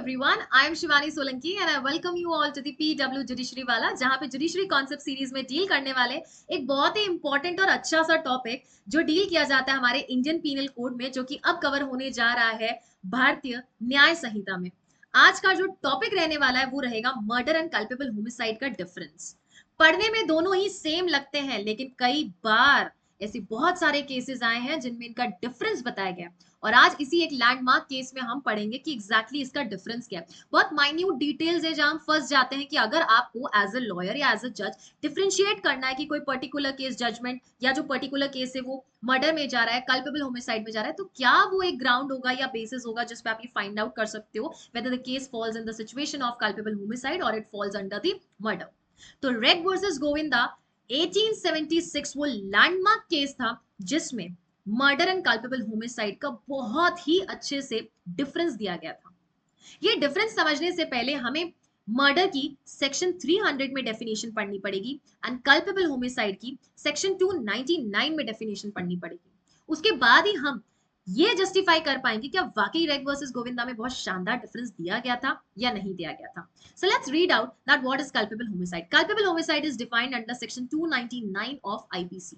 everyone, I am Shivani Solanki and I welcome you all to the PW Judiciary वाला, जहाँ पे judiciary concept series में deal करने वाले एक बहुत ही इंपॉर्टेंट और अच्छा सा टॉपिक जो डील किया जाता है हमारे इंडियन पीनल कोड में, जो कि अब कवर होने जा रहा है भारतीय न्याय संहिता में। आज का जो टॉपिक रहने वाला है वो रहेगा मर्डर एंड कल्पेबल होमिसाइड का डिफरेंस। पढ़ने में दोनों ही सेम लगते हैं, लेकिन कई बार ऐसे बहुत सारे केसेस आए हैं जिनमें इनका डिफरेंस बताया गया। और आज इसी एक लैंडमार्क केस में हम पढ़ेंगे कि एग्जैक्टली इसका डिफरेंस क्या है। बहुत माइन्यूट डिटेल्स है जहां हम फंस जाते हैं कि अगर आपको एज अ लॉयर या एज अ जज डिफरेंशिएट करना है कि कोई पर्टिकुलर केस जजमेंट या जो पर्टिकुलर केस है वो मर्डर में जा रहा है, कल्पेबल होमिसाइड में जा रहा है, तो क्या वो एक ग्राउंड होगा या बेसिस होगा जिस पे आप ये फाइंड आउट कर सकते हो whether the case falls in the situation of culpable homicide और it falls under the murder. तो रेग वर्सेस गोविंदा 1876 वो लैंडमार्क केस था जिसमें मर्डर एंड कल्पेबल होमिसाइड का बहुत ही अच्छे से डिफरेंस दिया गया था। ये डिफरेंस समझने से पहले हमें मर्डर की सेक्शन 300 में डेफिनेशन पढ़नी पड़ेगी एंड कल्पेबल होमिसाइड की सेक्शन 299 में डेफिनेशन पढ़नी पड़ेगी। उसके बाद ही हम ये जस्टिफाई कर पाएंगे कि वाकई रेग वर्सेस गोविंदा में बहुत शानदार डिफरेंस दिया गया था या नहीं दिया गया था। So let's read out that what is culpable homicide. Culpable homicide is defined under section 299 of IPC.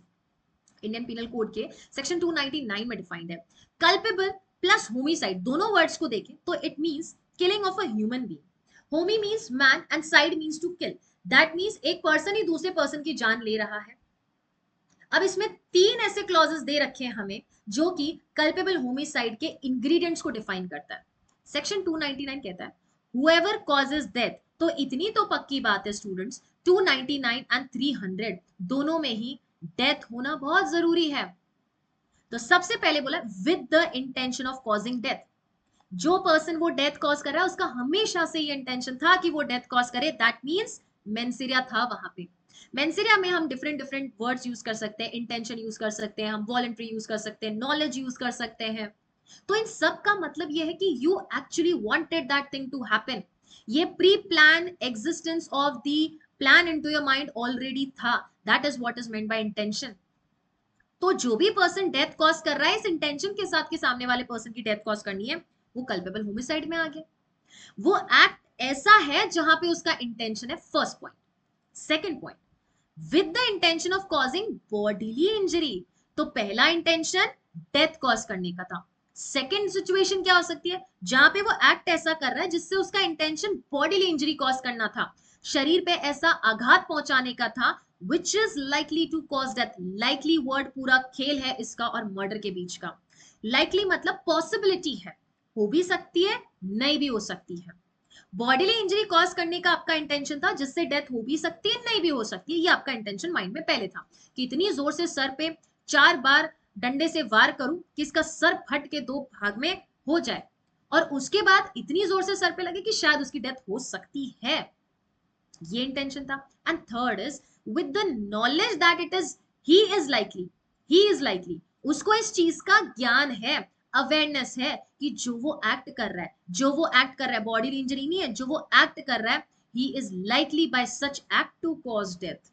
Indian penal code के सेक्शन 299 में डिफाइंड है। कल्पेबल प्लस होमिसाइड दोनों वर्ड्स को देखें तो it means killing of a human being. Homi means man and cide means to kill. That means एक person ही दूसरे पर्सन की जान ले रहा है। अब इसमें तीन ऐसे क्लॉजेस दे रखे हैं हमें जो कि कल्पेबल होमिसाइड के इंग्रेडिएंट्स को डिफाइन करता है। सेक्शन 299 कहता है whoever causes death, तो इतनी तो पक्की बात है स्टूडेंट्स, 299 एंड 300 दोनों में ही डेथ होना बहुत जरूरी है। तो सबसे पहले बोला with the intention of causing death. जो पर्सन वो डेथ कॉज कर रहा है उसका हमेशा से ये इंटेंशन था कि वो डेथ कॉज करे। दैट मींस मेंसिरिया था वहां पे। मेंसिरिया में हम डिफरेंट डिफरेंट वर्ड्स यूज कर सकते हैं, इंटेंशन यूज कर सकते हैं, हम वॉलंटरी यूज कर सकते हैं, नॉलेज यूज कर सकते हैं। तो इन सब का मतलब ये है कि you actually wanted that thing to happen. ये pre plan existence of the plan into your mind already था। That is what is meant by intention. तो जो भी पर्सन डेथ कॉज कर रहा है इस इंटेंशन के साथ कि सामने वाले पर्सन की डेथ कॉज करनी है, वो कल्पेबल होमिसाइड में आ गया। वो एक्ट ऐसा है जहां पे उसका इंटेंशन है, first point. Second point, with the intention of causing bodily injury. तो पहला इंटेंशन डेथ कॉज करने का था। सेकंड सिचुएशन क्या हो सकती है जहां पे वो एक्ट ऐसा कर रहा है जिससे उसका इंटेंशन बॉडीली इंजरी कॉज करना था, शरीर पे ऐसा आघात पहुंचाने का था which is likely to cause death. likely word पूरा खेल है इसका और मर्डर के बीच का। likely मतलब पॉसिबिलिटी है, हो भी सकती है नहीं भी हो सकती है। बॉडीली इंजरी कॉज करने का आपका इंटेंशन था जिससे डेथ हो भी सकती है नहीं भी हो सकती है। ये आपका इंटेंशन माइंड में पहले था कि इतनी जोर से सर पे 4 बार डंडे से वार करूं कि इसका सर फट के 2 भाग में हो जाए, और उसके बाद इतनी जोर से सर पे लगे कि शायद उसकी डेथ हो सकती है। ये इंटेंशन था। And third is with the knowledge that it is he is likely, उसको इस चीज का ज्ञान है, अवेयरनेस है कि जो वो एक्ट कर रहा है बॉडी इंजरी नहीं है, जो वो एक्ट कर रहा है ही is likely by such act to cause death.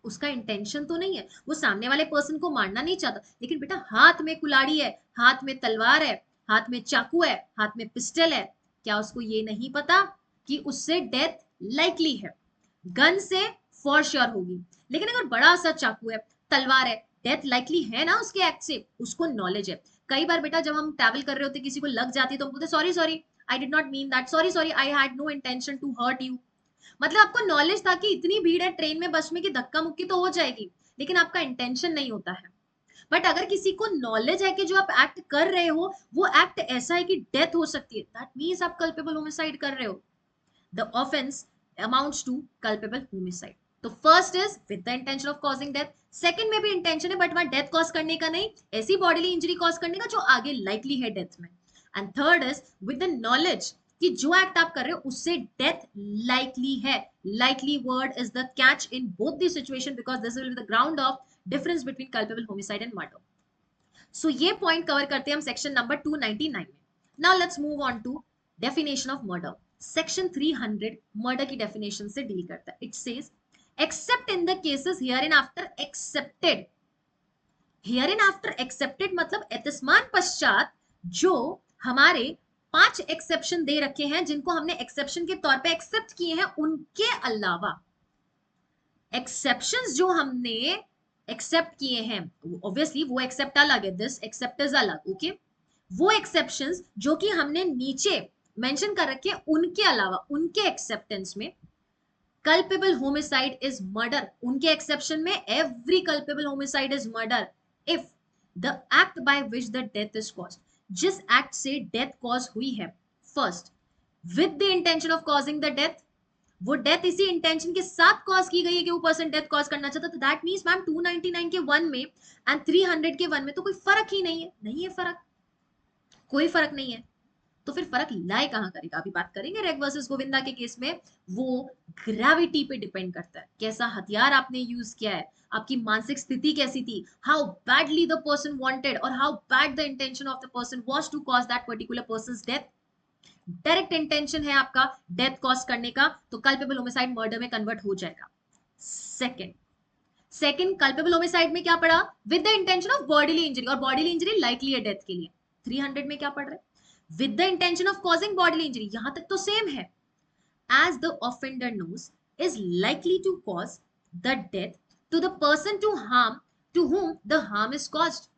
उसका इंटेंशन तो नहीं है, वो सामने वाले पर्सन को मारना नहीं चाहता, लेकिन बेटा हाथ में कुलाड़ी है, हाथ में तलवार है, हाथ में चाकू है, हाथ में पिस्टल है। क्या उसको ये नहीं पता कि उससे डेथ लाइकली है? गन से फॉर श्योर होगी, लेकिन अगर बड़ा सा चाकू है, तलवार है, डेथ लाइकली है ना उसके एक्ट से, उसको नॉलेज है। कई बार बेटा जब हम ट्रैवल कर रहे होते किसी को लग जाती है तो हम बोलते sorry sorry, I did not mean that, sorry sorry, I had no intention to hurt you. मतलब आपको नॉलेज था कि इतनी भीड़ है ट्रेन में बस में कि धक्का मुक्की तो हो जाएगी, लेकिन आपका इंटेंशन नहीं होता है। बट अगर किसी को नॉलेज है कि जो आप एक्ट कर रहे हो वो एक्ट ऐसा है कि डेथ हो सकती है, दैट मींस आप कल्पेबल होमिसाइड कर रहे हो। The offence amounts to culpable homicide. तो first is with the intention of causing death, second में भी इंटेंशन है बट वहां डेथ कॉज करने का नहीं, ऐसी बॉडीली इंजरी कॉज करने का जो आगे लाइकली है डेथ में। And third is with the knowledge कि जो एक्ट आप कर रहे हो उससे डेथ लाइकली है। Likely word is the catch in both the situation because this will be the ground of difference between culpable homicide and murder. So ये point cover करते हैं हम सेक्शन नंबर 299 में। Now let's move on to definition of murder. Section 300 murder की definition से deal करता है। It says except in the cases hereinafter excepted. Hereinafter excepted मतलब एतस्मान पश्चात जो हमारे 5 एक्सेप्शन दे रखे हैं जिनको हमने एक्सेप्शन के तौर पे एक्सेप्ट किए हैं, उनके अलावा एक्सेप्शंस जो हमने एक्सेप्ट किए हैं, ऑब्वियसली वो एक्सेप्ट अलग है, दिस एक्सेप्ट इज अलग, ओके। वो एक्सेप्शंस जो कि हमने नीचे मेंशन कर रखे हैं, उनके अलावा उनके एक्सेप्टेंस में कल्पेबल होमिसाइड इज मर्डर, उनके एक्सेप्शन में every culpable homicide is murder if the act by which the death is caused, जिस एक्ट से डेथ कॉज हुई है, first with the intention of causing the death, वो death इसी intention के साथ कॉज की गई है कि वो पर्सन डेथ कॉज करना चाहता, तो दैट मींस मैम 299 के 1 में एंड 300 के 1 में तो कोई फर्क ही नहीं है, नहीं है फर्क, कोई फर्क नहीं है। तो फिर फर्क लाए कहां करेगा, अभी बात करेंगे रेग वर्सेस गोविंदा के केस में। वो ग्रेविटी पे डिपेंड करता है, कैसा हथियार आपने यूज किया है, आपकी मानसिक स्थिति कैसी थी, how badly the person wanted और how bad the intention of the person was to cause that particular person's death. Direct intention है आपका डेथ कॉज करने का, तो कल्पेबल होमिसाइड मर्डर में कन्वर्ट हो जाएगा। सेकंड कल्पेबल होमिसाइड में क्या पड़ा, with the intention of bodily injury, और बॉडीली इंजरी लाइकली है डेथ के लिए। 300 में क्या पड़ रहा है, with the intention of causing bodily injury, यहां तक तो सेम है, as the offender knows is likely to cause the death to the person to whom the harm is caused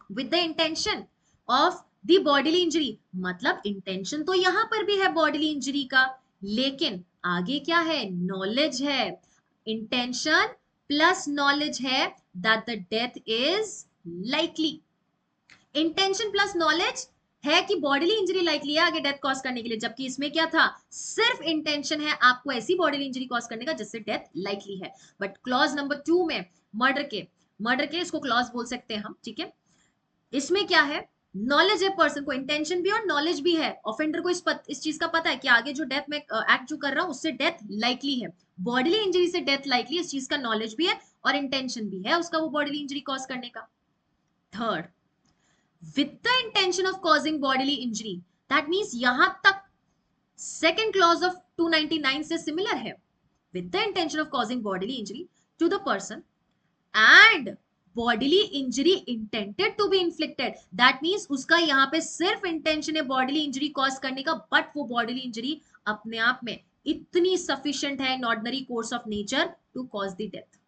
with the intention of the bodily injury, मतलब intention तो यहां पर भी है बॉडीली इंजरी का, लेकिन आगे क्या है, नॉलेज है, इंटेंशन प्लस नॉलेज है that the death is likely, intention plus knowledge है कि बॉडीली इंजरी लाइकली है आगे डेथ कॉज करने के लिए, जबकि इसमें क्या था, सिर्फ इंटेंशन है आपको ऐसी बॉडीली इंजरी कॉज करने का जिससे डेथ लाइकली है। बट क्लॉज नंबर 2 में मर्डर के इसको क्लॉज बोल सकते हैं हम, ठीक है, इसमें क्या है, नॉलेज है पर्सन को, इंटेंशन भी और नॉलेज भी है, ऑफेंडर को इस चीज का पता है कि आगे जो डेथ में एक्ट जो कर रहा हूं उससे डेथ लाइकली है, बॉडीली इंजरी से डेथ लाइकली, इस चीज का नॉलेज भी है और इंटेंशन भी है उसका वो बॉडीली इंजरी कॉज करने का। Third, with the intention of causing bodily injury, that means यहां तक second clause of 299 से similar है, with the intention of causing bodily injury to the person and bodily injury intended to be inflicted, that means उसका यहाँ पे सिर्फ intention है bodily injury cause करने का, बट वो बॉडीली इंजरी अपने आप में इतनी सफिशिएंट है in ordinary course of nature to cause the death.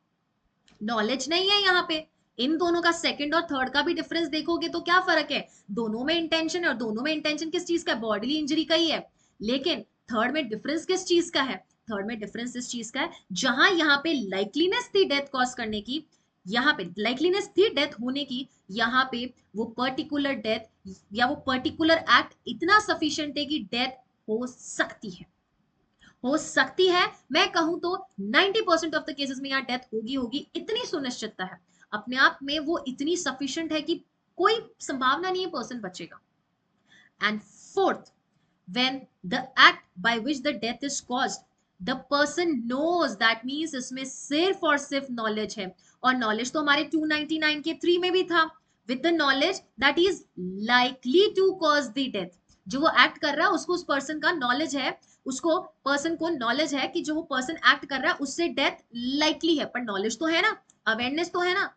Knowledge नहीं है यहाँ पे, इन दोनों का सेकंड और थर्ड का भी डिफरेंस देखोगे तो क्या फर्क है, दोनों में इंटेंशन है और दोनों में इंटेंशन किस चीज का, बॉडीली इंजरी का ही है, लेकिन थर्ड में डिफरेंस किस चीज का है, थर्ड में डिफरेंस इस चीज का है जहां यहाँ पे लाइकलीनेस थी डेथ कॉज करने की, यहाँ पे लाइकलीनेस थी डेथ होने की, यहाँ पे वो पर्टिकुलर डेथ या वो पर्टिकुलर एक्ट इतना सफिशिएंट है कि डेथ हो सकती है, हो सकती है, मैं कहूं तो 90% ऑफ द केसेस में यहाँ डेथ होगी, इतनी सुनिश्चितता है अपने आप में, वो इतनी सफिशिएंट है कि कोई संभावना नहीं है पर्सन बचेगा। And fourth, when the act by which the death is caused the person knows, that means इसमें सिर्फ और सिर्फ नॉलेज है, और नॉलेज तो हमारे 299 के 3 में भी था, with the knowledge that is likely to cause the death, जो वो एक्ट कर रहा है उसको उस पर्सन का नॉलेज है, उसको पर्सन को नॉलेज है कि जो वो पर्सन एक्ट कर रहा है उससे डेथ लाइकली है, पर नॉलेज तो है ना, अवेयरनेस तो है ना,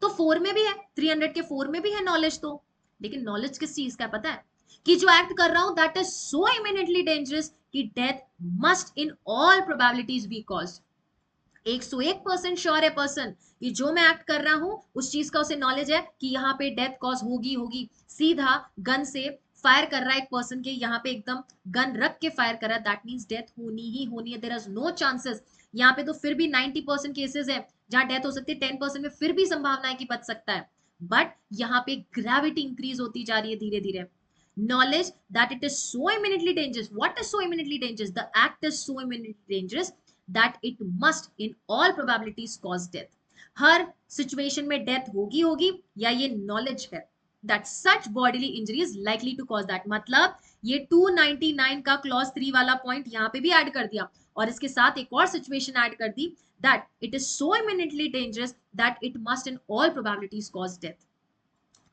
तो 4 में भी है, 300 के 4 में भी है नॉलेज तो, लेकिन नॉलेज किस चीज का पता है, कि जो एक्ट कर रहा हूं that is so imminently dangerous कि death must in all probabilities be caused. 101% sure है पर्सन कि जो मैं एक्ट कर रहा हूं उस चीज का उसे नॉलेज है कि यहाँ पे डेथ कॉज होगी, सीधा गन से फायर कर रहा है एक पर्सन के, यहाँ पे एकदम गन रख के फायर कर रहा है, दैट मींस डेथ होनी ही होनी है, देयर इज नो चांसेस। यहाँ पे तो फिर भी 90% केसेस है जहां डेथ हो सकती है, 10% में फिर भी संभावना है कि बच सकता है, बट यहाँ पे ग्रेविटी इंक्रीज होती जा रही है धीरे धीरे। knowledge that it is so eminently dangerous, what is so eminently dangerous, the act is so eminently dangerous that it must in all probabilities cause death, her situation में death होगी, या ये नॉलेज है that such bodily injury is likely to cause that, मतलब ये 299 का clause 3 वाला point यहाँ पे भी ऐड कर दिया, और इसके साथ एक और सिचुएशन ऐड कर दी that it is so eminently dangerous that it must in all probabilities cause death।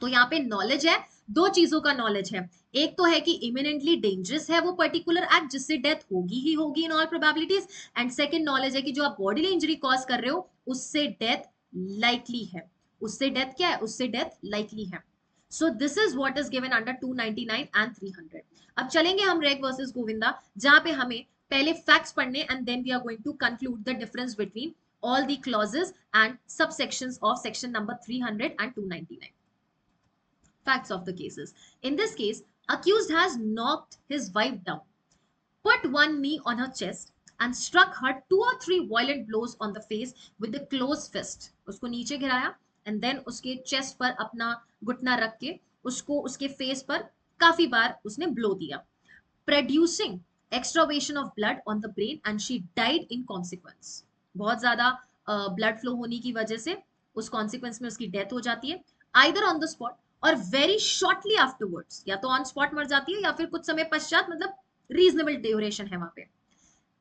तो यहाँ पे नॉलेज है, दो चीजों का नॉलेज है, एक तो है कि इमिनेंटली डेंजरस है वो पर्टिकुलर एक्ट जिससे डेथ होगी ही होगी इन all probabilities, and second knowledge है कि जो आप बॉडीली इंजरी कॉज कर रहे हो उससे डेथ लाइकली है, उससे डेथ क्या है, उससे डेथ लाइकली है। So this is what is given under 299 and 300. अब चलेंगे हम रेग वर्सेस गोविंदा, जहां पे हमें पहले फैक्ट्स पढ़ने and then we are going to conclude the difference between all the clauses and subsections of section number 300 and 299. Facts of the cases. In this case, accused has knocked his wife down, put one knee on her chest and struck her 2 or 3 violent blows on the face with the closed fist. उसको नीचे गिराया and then उसके chest पर अपना घुटना रख के उसको उसके face पर काफी बार उसने blow दिया, producing extravasation of blood on the brain and she died in consequence. बहुत ज्यादा ब्लड फ्लो होने की वजह से उस कॉन्सिक्वेंस में उसकी डेथ हो जाती है, आइदर ऑन द स्पॉट और वेरी शॉर्टली आफ्टरवर्ड्स, या तो ऑन स्पॉट मर जाती है या फिर कुछ समय पश्चात, मतलब रीजनेबल ड्यूरेशन है वहां पे.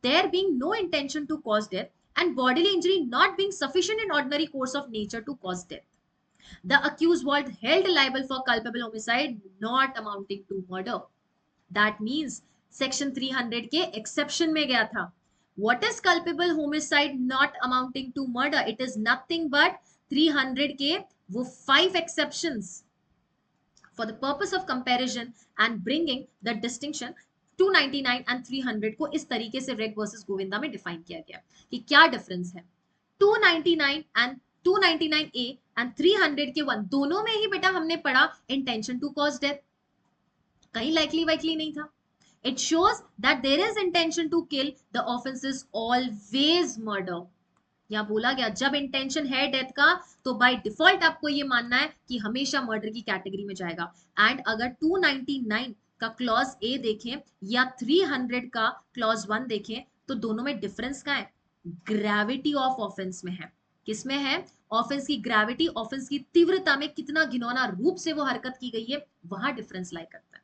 There being no intention to cause death and bodily injury not being sufficient in ordinary course of nature to cause death, the accused was held liable for culpable homicide not amounting to murder. That means section 300 के exception में गया था. What is culpable homicide not amounting to murder? It is nothing but 300 के वो 5 exceptions. For the purpose of comparison and bringing the distinction, 299 and 300 को इस तरीके से रेग वर्सेस गोविंदा में डिफाइन किया गया कि क्या डिफरेंस है. 299 and 299A and 300 के 1 दोनों में ही बेटा हमने पढ़ा इंटेंशन टू कॉज डेथ, कहीं लाइकली वाइकली नहीं था. It shows that there is intention to kill, the offense is always murder. यहाँ बोला गया जब इंटेंशन है डेथ का तो बाय डिफॉल्ट आपको ये मानना है कि हमेशा मर्डर की कैटेगरी में जाएगा. एंड अगर 299 का क्लॉज ए देखें या 300 का क्लॉज 1 देखें तो दोनों में डिफरेंस क्या है? ग्रेविटी ऑफ ऑफेंस में है. किसमें है? ऑफेंस की ग्रेविटी, ऑफेंस की तीव्रता में, कितना घिनौना रूप से वो हरकत की गई है, वहां डिफरेंस लाई करता है.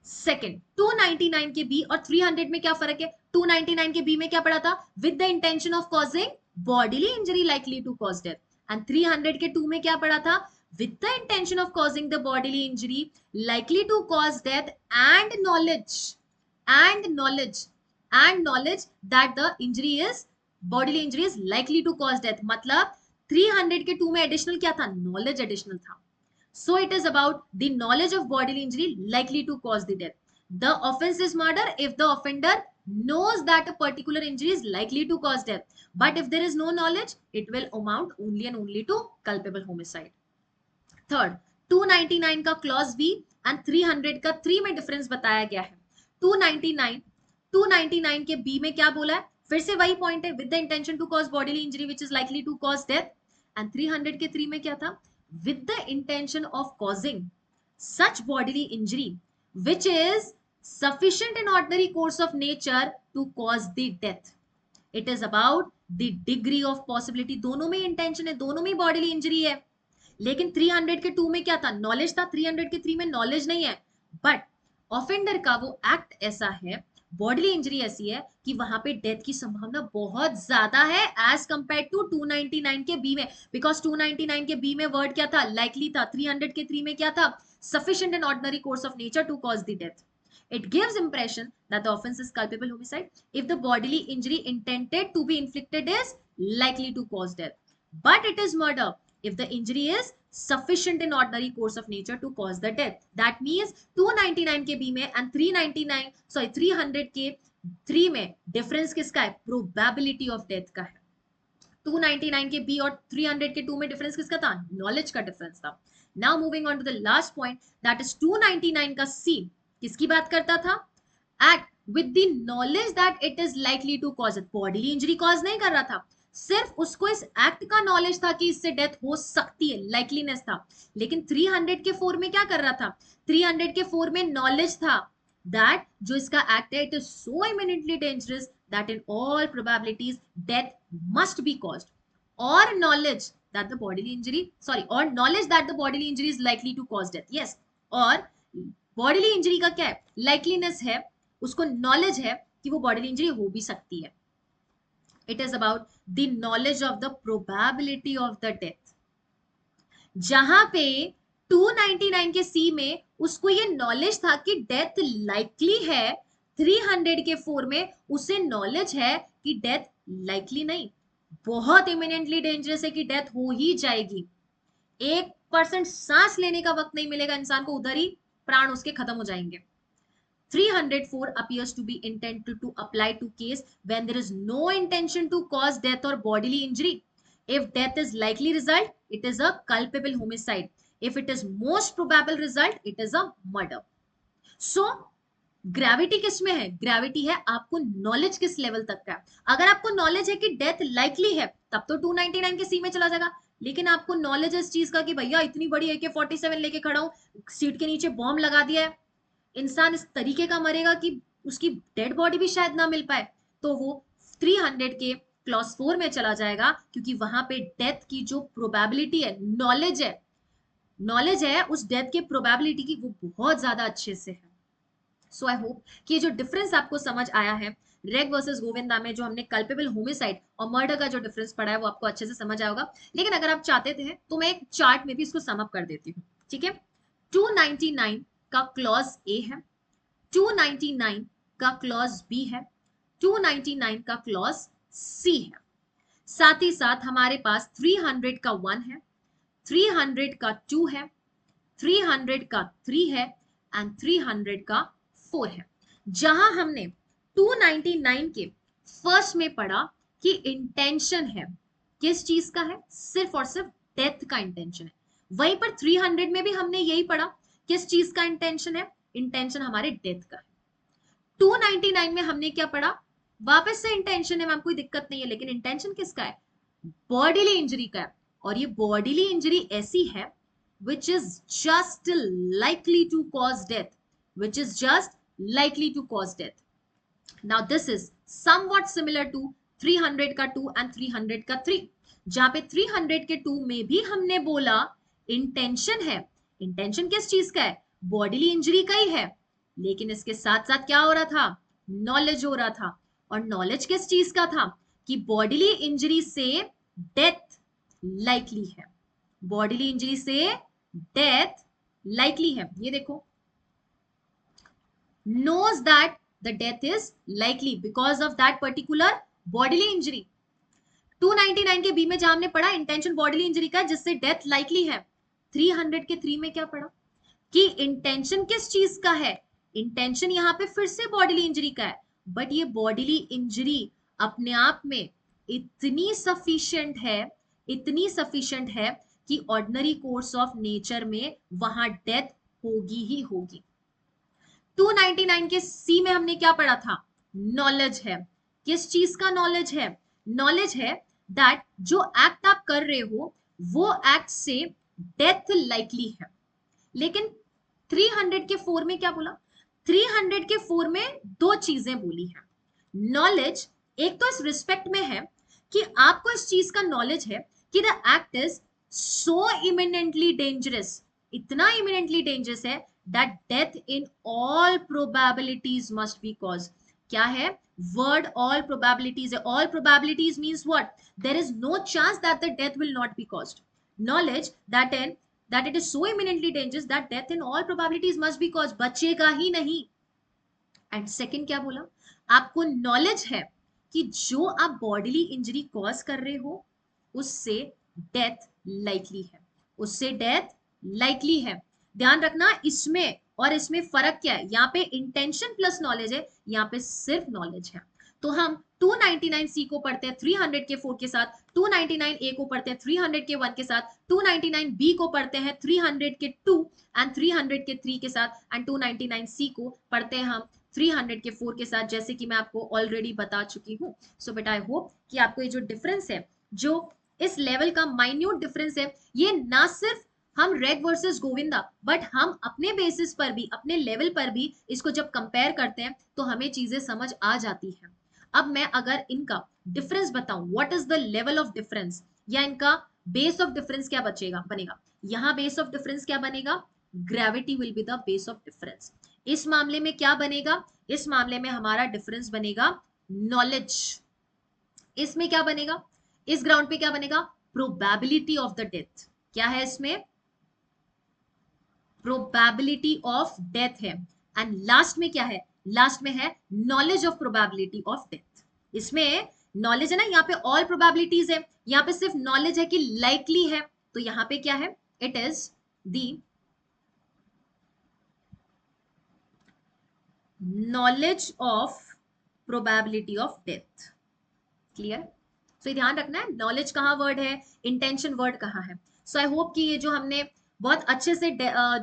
सेकेंड, 299 के बी और 300 में क्या फर्क है? 299 के बी में क्या पढ़ा था? With the intention of causing bodily injury likely to cause death. And 300 के 2 में क्या पढ़ा था? With the intention of causing the bodily injury likely to cause death and knowledge that the injury is bodily injury is likely to cause death. मतलब 300 के 2 में additional क्या था? नॉलेज एडिशनल था. So it is about the knowledge of bodily injury likely to cause the death. The offense is murder if the offender knows that a particular injury is likely to cause death. But if there is no knowledge, it will amount only and only to culpable homicide. Third, 299 का clause B and 300 का 3 में difference बताया गया है. 299 के B में क्या बोला है? फिर से वही point है, with the intention to cause bodily injury which is likely to cause death. And 300 के 3 में क्या था? With the intention of causing such bodily injury which is sufficient in ordinary course of nature to cause the death. It is about the degree of possibility. दोनों में intention है, दोनों में bodily injury है. लेकिन 300 के 2 में क्या था? नॉलेज था. 300 के 3 में नॉलेज नहीं है. बट ऑफेंडर का वो एक्ट ऐसा है, बॉडीली इंजरी ऐसी है कि वहां पे डेथ की संभावना बहुत ज्यादा है एज कंपेयर टू 299 के बी में. बिकॉज 299 के बी में वर्ड क्या था? लाइकली था. 300 के 3 में क्या था? Sufficient in ordinary course of nature to cause the death. It gives impression that the offense is culpable homicide if the bodily injury intended to be inflicted is likely to cause death. But it is murder if the injury is sufficient in ordinary course of nature to cause the death. That means 299 के B में and 300 के 3 में difference किसका है? Probability of death का है. 299 के B और 300 के 2 में difference किसका था? Knowledge का difference था. Now moving on to the last point, that is 299 का C किसकी बात करता था? Act with the knowledge that it is likely to cause it. Bodily injury cause नहीं कर रहा था, सिर्फ उसको इस एक्ट का नॉलेज था कि इससे डेथ हो सकती है, लाइकलीनेस था. लेकिन 300 के 4 में क्या कर रहा था? 300 के 4 में नॉलेज था दैट जो इसका एक्ट है, it is so imminently dangerous that in all probabilities death must be caused, और knowledge that the bodily injury और knowledge that the bodily injury is likely to cause death. Yes, और bodily injury का क्या है? लाइकलीनेस है, उसको knowledge है कि वो बॉडीली इंजरी हो भी सकती है. It is about the knowledge of the probability of the death. जहां पे 299 के C में उसको ये नॉलेज था कि डेथ लाइकली है, 300 के 4 में उसे नॉलेज है कि डेथ लाइकली नहीं, बहुत इमिनेंटली डेंजरस है कि डेथ हो ही जाएगी. एक 1% सांस लेने का वक्त नहीं मिलेगा इंसान को, उधर ही प्राण उसके खत्म हो जाएंगे। 304 appears to be intended to apply to case when there is no intention to cause death or bodily injury. If death is likely result, it is a culpable homicide. If it is most probable result, it is a murder. So gravity किस में है? Gravity है आपको knowledge किस level तक का। अगर आपको नॉलेज है कि डेथ लाइकली है तब तो 299 के सी में चला जाएगा, लेकिन आपको नॉलेज है इस चीज का कि भैया इतनी बड़ी AK-47 लेके खड़ा हूं, सीट के नीचे बॉम्ब लगा दिया है, इंसान इस तरीके का मरेगा कि उसकी डेड बॉडी भी शायद ना मिल पाए, तो वो 300 के क्लॉज 4 में चला जाएगा, क्योंकि वहां पे डेथ की जो प्रोबेबिलिटी है, नॉलेज है उस डेथ के प्रोबेबिलिटी की, वो बहुत ज्यादा अच्छे से है। सो आई होप कि जो डिफरेंस आपको समझ आया है रेग वर्सेस गोविंदा में, जो हमने कल्पेबल होमिसाइड और मर्डर का जो डिफरेंस पढ़ा है, वो आपको अच्छे से समझ आया होगा। लेकिन अगर आप चाहते थे तो मैं एक चार्ट में भी इसको सम अप कर देती हूँ, ठीक है। 299 का क्लॉज ए है, 299 का क्लॉज बी है, 299 का क्लॉज सी है, साथ ही साथ हमारे पास 300 का 1 है, 300 का 2 है, 300 का 3 है एंड 300 का 4 है। जहां हमने 299 के फर्स्ट में पढ़ा कि इंटेंशन है किस चीज का है, सिर्फ और सिर्फ डेथ का इंटेंशन है, वहीं पर 300 में भी हमने यही पढ़ा किस चीज का इंटेंशन है, इंटेंशन हमारे डेथ का है। 299 में हमने क्या पढ़ा, वापस से इंटेंशन है मैम, कोई दिक्कत नहीं है, लेकिन इंटेंशन किसका है, बॉडीली इंजरी का है, और ये बॉडीली इंजरी ऐसी है which is just likely to cause death, which is just likely to cause death. Now this is somewhat similar to 300 का 2 and 300 का 3, जहां पे 300 के 2 में भी हमने बोला इंटेंशन है, इंटेंशन किस चीज का है, बॉडीली इंजरी का ही है, लेकिन इसके साथ साथ क्या हो रहा था, नॉलेज हो रहा था, और नॉलेज किस चीज का था कि बॉडीली इंजरी से डेथ लाइकली है, बॉडीली इंजरी से डेथ लाइकली है। ये देखो, knows that the death is likely because of that particular bodily injury। 299 के बी में जहां हमने पढ़ा इंटेंशन बॉडीली इंजरी का जिससे डेथ लाइकली है, 300 के 3 में क्या पढ़ा कि इंटेंशन किस चीज का है, इंटेंशन यहां पे फिर से बॉडीली इंजरी का है, बट ये बॉडीली इंजरी अपने आप में इतनी सफिशिएंट है, इतनी सफिशिएंट है कि ऑर्डिनरी कोर्स ऑफ नेचर में वहां डेथ होगी ही होगी। 299 के सी में हमने क्या पढ़ा था, नॉलेज है, किस चीज का नॉलेज है, नॉलेज है दैट जो एक्ट आप कर रहे हो वो एक्ट से डेथ लाइकली है। लेकिन 300 के 4 में क्या बोला, 300 के 4 में दो चीजें बोली है। नॉलेज एक तो इस रिस्पेक्ट में है कि आपको इस चीज का नॉलेज है कि the act is so imminently dangerous, इतना imminently dangerous है that death in all probabilities must be caused। क्या है word all probabilities है, all probabilities means what, there is no chance that the death will not be caused। knowledge that it is so imminently dangerous that death in all probabilities must be caused, बचेगा ही नहीं। And second क्या बोला, आपको knowledge है कि जो आप bodily injury cause कर रहे हो उससे डेथ लाइकली है, उससे डेथ लाइकली है। ध्यान रखना इसमें और इसमें फर्क क्या है, यहाँ पे इंटेंशन प्लस नॉलेज है, यहाँ पे सिर्फ नॉलेज है। तो हम 299 सी को पढ़ते हैं 300 के 4 के साथ, 299 ए को पढ़ते हैं 300 के 1 के साथ, 299 बी को पढ़ते हैं 300 के 2 एंड 300 के 3 के साथ, एंड 299 सी को पढ़ते हैं हम 300 के 4 के साथ, जैसे कि मैं आपको ऑलरेडी बता चुकी हूँ। सो बेटा आई होप कि आपको ये जो डिफरेंस है, जो इस लेवल का माइन्यूट डिफरेंस है, ये ना सिर्फ हम रेग वर्सेस गोविंदा, बट हम अपने बेसिस पर भी, अपने लेवल पर भी इसको जब कंपेयर करते हैं तो हमें चीजें समझ आ जाती हैं। अब मैं अगर इनका डिफरेंस बताऊं, what is the level of difference, या इनका बेस ऑफ डिफरेंस क्या बनेगा, यहाँ बेस ऑफ डिफरेंस क्या बनेगा, gravity will be the base of difference. इस मामले में क्या बनेगा, इस मामले में हमारा डिफरेंस बनेगा नॉलेज। इसमें क्या बनेगा, इस ग्राउंड पे क्या बनेगा, प्रोबेबिलिटी ऑफ द डेथ। क्या है इसमें, प्रोबेबिलिटी ऑफ डेथ है। एंड लास्ट में क्या है, लास्ट में है knowledge of probability of death. इसमें नॉलेज है ना, यहाँ पे ऑल प्रोबेबिलिटीज है, यहाँ पे सिर्फ नॉलेज है कि लाइकली है, तो यहाँ पे क्या है It is the knowledge of probability of death. Clear? So ये ध्यान रखना है, नॉलेज कहाँ वर्ड है, इंटेंशन वर्ड कहाँ है. सो आई होप कि ये जो हमने बहुत अच्छे से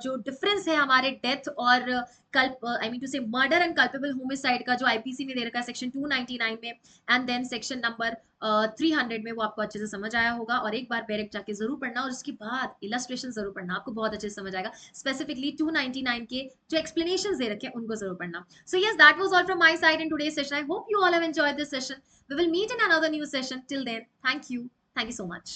जो डिफरेंस है हमारे डेथ और कल्प आई मीन टू से मर्डर एंड कल्पेबल होमिसाइड का जो आईपीसी में दे रखा है सेक्शन 299 में एंड देन सेक्शन नंबर 300 में, वो आपको अच्छे से समझ आया होगा. और एक बार डायरेक्ट जाके जरूर पढ़ना और उसके बाद इलस्ट्रेशन जरूर पढ़ना, आपको बहुत अच्छे से समझ आएगा. स्पेसिफिकली 299 के जो एक्सप्लेनेशन दे रखे हैं उनको जरूर पढ़ना. So yes, that was all from my side in today's session. I hope you all have enjoyed this session. We will meet in another new session. Till then, thank you. Thank you so much.